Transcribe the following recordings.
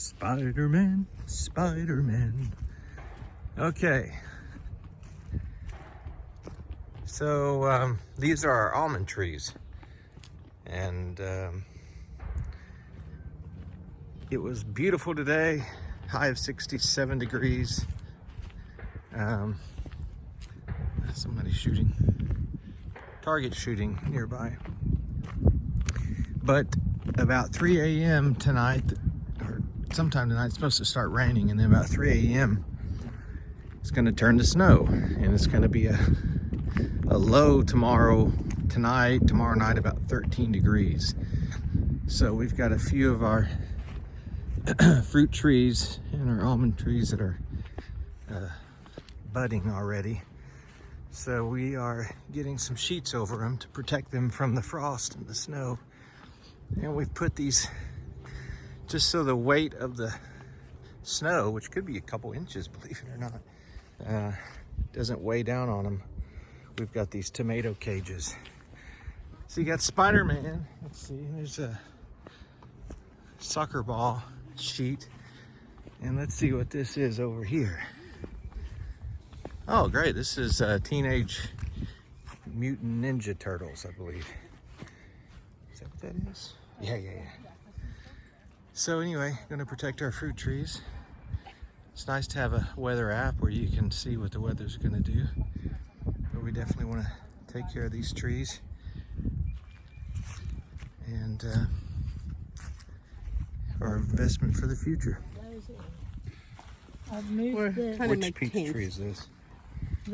Spider-Man, Spider-Man. Okay. So these are our almond trees. And it was beautiful today, high of 67 degrees. Somebody shooting, target shooting nearby. But about 3 a.m. tonight, or sometime tonight, it's supposed to start raining, and then about 3 a.m. it's going to turn to snow, and it's going to be a low tomorrow night, about 13 degrees. So we've got a few of our fruit trees and our almond trees that are budding already. So we are getting some sheets over them to protect them from the frost and the snow. And we've put these just so the weight of the snow, which could be a couple inches, believe it or not, doesn't weigh down on them. We've got these tomato cages. So you got Spider-Man. Let's see, there's a soccer ball sheet. And let's see what this is over here. Oh, great. This is Teenage Mutant Ninja Turtles, I believe. Is that what that is? Yeah. So anyway, gonna protect our fruit trees. It's nice to have a weather app where you can see what the weather's gonna do. But we definitely wanna take care of these trees. And our investment for the future. I've moved Which peach tree is this?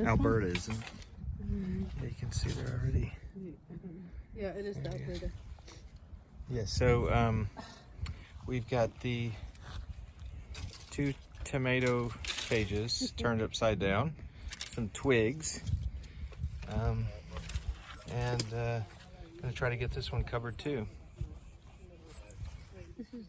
Alberta, isn't it? Yeah, you can see there already. Yeah, it is the Alberta. Yeah, so we've got the 2 tomato cages turned upside down, some twigs, and I'm gonna try to get this one covered too. This is